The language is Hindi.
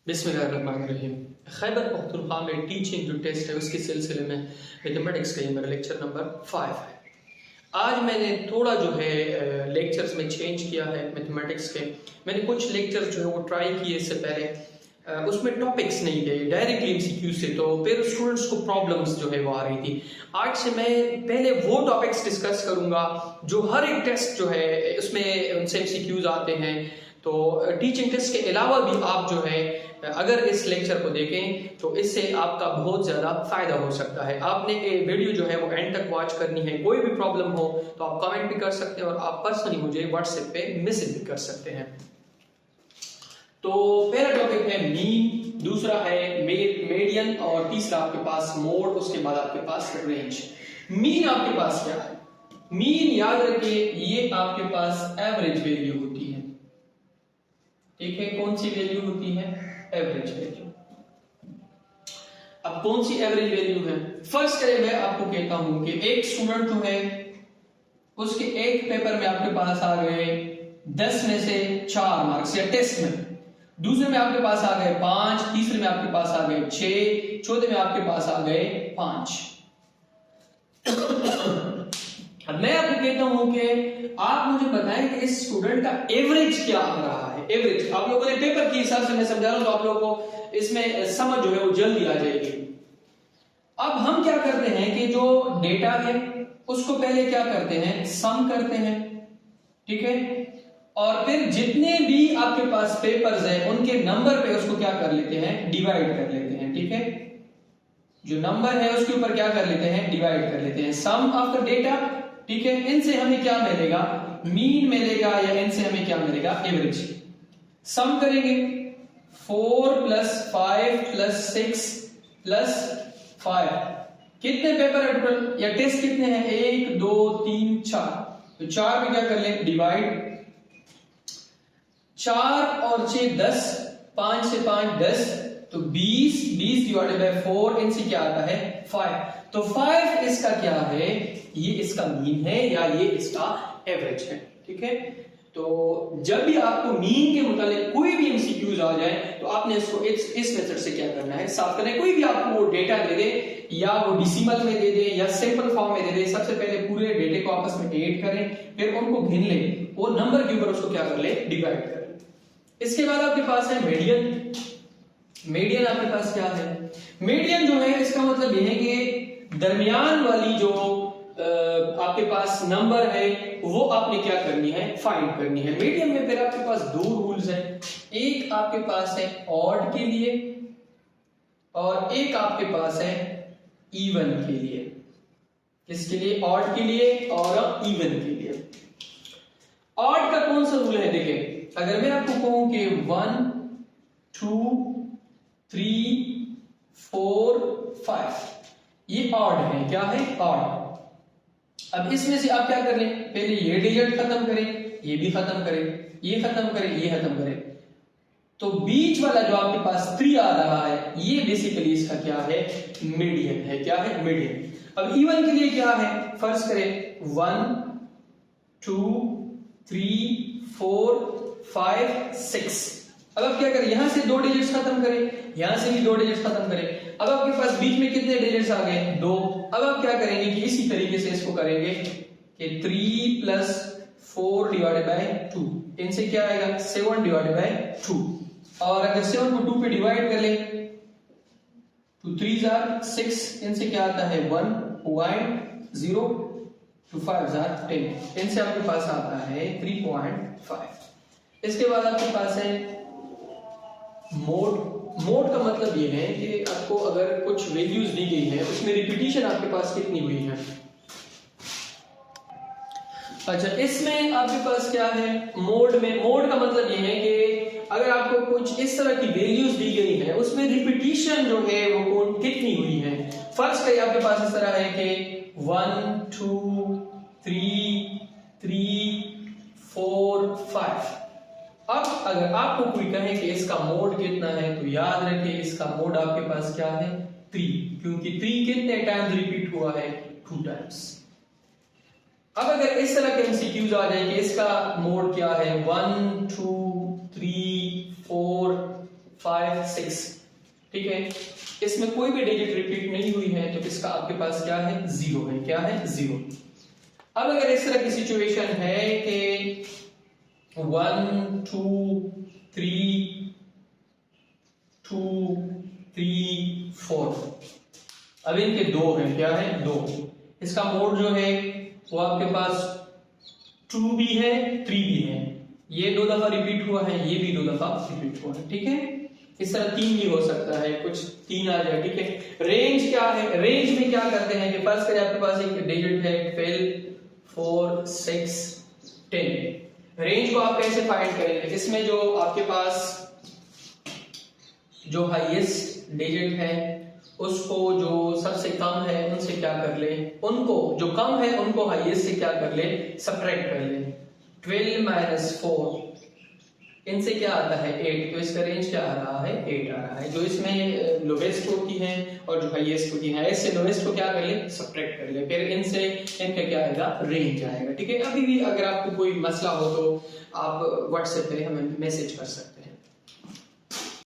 बिस्मिल्लाहिर्रहमानिर्रहीम। खैबर पख्तूनख्वा में टीचिंग जो टेस्ट है उसके सिलसिले में मैथमेटिक्स का ये मेरा लेक्चर नंबर 5 है। आज मैंने थोड़ा जो है लेक्चर्स में चेंज किया है मैथमेटिक्स के। मैंने कुछ लेक्चर्स जो है वो ट्राई किए इससे पहले, उसमें टॉपिक्स नहीं गए डायरेक्टली एमसीक्यू से, तो फिर स्टूडेंट्स को प्रॉब्लम्स जो है वो आ रही थी। आज से मैं पहले वो टॉपिक्स डिस्कस करूंगा जो हर एक टेस्ट जो है उसमें उनसे एमसीक्यूज आते हैं। तो टीचिंग टेस्ट के अलावा भी आप जो है अगर इस लेक्चर को देखें तो इससे आपका बहुत ज़्यादा फायदा हो सकता है। आपने ये वीडियो जो है वो एंड तक वॉच करनी है। कोई भी प्रॉब्लम हो तो आप कमेंट भी कर सकते हैं और आप पर्सनली मुझे व्हाट्सएप पे मैसेज भी कर सकते हैं। तो पहला टॉपिक है मीन, दूसरा है मीडियन और तीसरा आपके पास मोड, उसके बाद आपके पास रेंज। मीन आपके पास क्या है? मीन याद रखिए ये आपके पास एवरेज वैल्यू होती है। ठीक है, कौन सी वैल्यू होती है? Average value. अब कौन सी एवरेज वैल्यू है? फर्स्ट करें मैं आपको कहता हूं कि एक स्टूडेंट जो है उसके एक पेपर में आपके पास आ गए 10 में से 4 मार्क्स, या टेस्ट में दूसरे में आपके पास आ गए 5, तीसरे में आपके पास आ गए 6, चौथे में आपके पास आ गए 5। अब मैं आपको कहता हूं कि आप मुझे बताएं कि इस स्टूडेंट का एवरेज क्या आ रहा है। एवरेज आप लोगों ने पेपर के हिसाब से मैं समझा रहा हूं तो आप लोगों को इसमें समझ जो है वो जल्दी आ जाएगी। अब हम क्या करते हैं कि जो डेटा है उसको पहले क्या करते हैं, सम करते हैं, ठीक है, और फिर जितने भी आपके पास पेपर्स हैं उनके नंबर पे उसको क्या कर लेते हैं, डिवाइड कर लेते हैं। ठीक है, जो नंबर है उसके ऊपर क्या कर लेते हैं, डिवाइड कर लेते हैं। सम ऑफ द डेटा, ठीक है, इनसे हमें क्या मिलेगा, मीन मिलेगा, या इनसे हमें क्या मिलेगा, एवरेज। सम करेंगे 4 + 5 + 6 + 5, कितने पेपर है टोटल या टेस्ट कितने हैं, 1 2 3 4, तो 4 में क्या कर ले, डिवाइड। 4 और 6 10, 5 से 5 10, तो 20 डिवाइडेड बाय 4, इनसे क्या आता है 5। तो 5 इसका क्या है, ये इसका मीन है या ये इसका एवरेज है। ठीक है, तो जब भी आपको मीन के मुताबिक कोई भी एमसीक्यूज आ जाए तो आपने इसको इस मेथड से क्या करना है, साफ करना है। कोई भी आपको वो डेटा दे दे या वो डेसिमल में दे दे या सिंपल फॉर्म में दे दे, सबसे पहले पूरे डेटे को आपस में ऐड करें, फिर उनको गिन लें, वो नंबर के ऊपर उसको क्या कर ले, डिवाइड करें। इसके बाद आपके पास है मीडियन। मीडियन आपके पास क्या है, मीडियन जो है इसका मतलब यह है कि दरमियान वाली जो आपके पास नंबर है वो आपने क्या करनी है, फाइंड करनी है। मीडियन में फिर आपके पास 2 रूल्स हैं, एक आपके पास है ऑड के लिए और एक आपके पास है इवन के लिए। किसके लिए, ऑड के लिए और इवन के लिए। ऑड का कौन सा रूल है, देखिए अगर मैं आपको कहूं कि 1 2 3 4 5, ये ऑड है, क्या है, ऑड। अब इसमें से आप क्या कर लें, पहले ये डिजिट खत्म करें, ये भी खत्म करें, ये खत्म करें, ये खत्म करें, तो बीच वाला जो आपके पास 3 आ रहा है ये बेसिकली इसका क्या है, मीडियन है। क्या है, मीडियन। अब इवन के लिए क्या है, फर्स्ट करें 1 2 3 4 5 6। अब आप क्या करें, यहां से 2 डिजिट्स खत्म करें, यहां से भी 2 डिजिट्स खत्म करें। अब आपके पास बीच में कितने डिजिट्स आ गए, 2। अब आप क्या करेंगे कि इसी तरीके से इसको करेंगे कि 3 + 4 डिवाइडेड बाय 2, इनसे क्या आएगा 7 डिवाइडेड बाय 2। और अगर 7 को 2 पे डिवाइड कर ले तो 3 * 6, इनसे क्या आता है 1.0, 2 5 = 10, इनसे आपके पास आता है 3.5। इसके बाद आपके पास है मोड। मोड का मतलब ये है कि आपको अगर कुछ वैल्यूज दी गई है उसमें रिपीटिशन आपके पास कितनी हुई है। अच्छा, इसमें आपके पास क्या है, मोड में, मोड का मतलब ये है कि अगर आपको कुछ इस तरह की वैल्यूज दी गई है उसमें रिपीटिशन जो है वो कितनी हुई है। फर्स्ट करिए आपके पास इस तरह है कि 1 2 3 3 4 5। अब अगर आपको कोई कहे कि इसका मोड कितना है तो याद रखिए इसका मोड आपके पास क्या है, 3, क्योंकि 3 कितने टाइम्स रिपीट हुआ है, 2 टाइम्स। अब अगर इस तरह के एमसीक्यूज आ जाए कि इसका मोड क्या है, 1 2 3 4 5 6, ठीक है। इसमें कोई भी डिजिट रिपीट नहीं हुई है तो इसका आपके पास क्या है, 0 है। क्या है, 0। अब अगर इस तरह की सिचुएशन है कि 1 2 3 2 3 4, अब इनके 2 है, क्या है, 2। इसका मोड जो है वो आपके पास 2 भी है 3 भी है। ये 2 दफा रिपीट हुआ है, ये भी 2 दफा रिपीट हुआ है, ठीक है। इस तरह 3 भी हो सकता है, कुछ 3 आ जाए, ठीक है। रेंज क्या है, रेंज में क्या करते हैं कि फर्स्ट करें आपके पास एक डिजिट है 12 4 6 10। रेंज को आप कैसे फाइंड करेंगे, इसमें जो आपके पास जो हाईएस्ट डिजिट है उसको जो सबसे कम है उनसे क्या कर ले, उनको जो कम है उनको हाईएस्ट से क्या कर ले, सब्ट्रैक्ट कर ले। 12 - 4 इनसे क्या आता है, 8, तो इसका रेंज क्या आ रहा है, 8 आ रहा है। जो इसमें लोवेस्ट होती है और जो हाईएस्ट होती है, हाईएस्ट से लोवेस्ट को क्या कर ले, सब्ट्रैक्ट कर ले, फिर इनसे इनका क्या आएगा, रेंज आएगा, ठीक है। अभी भी अगर आपको कोई मसला हो तो आप व्हाट्सएप पे हमें मैसेज कर सकते हैं।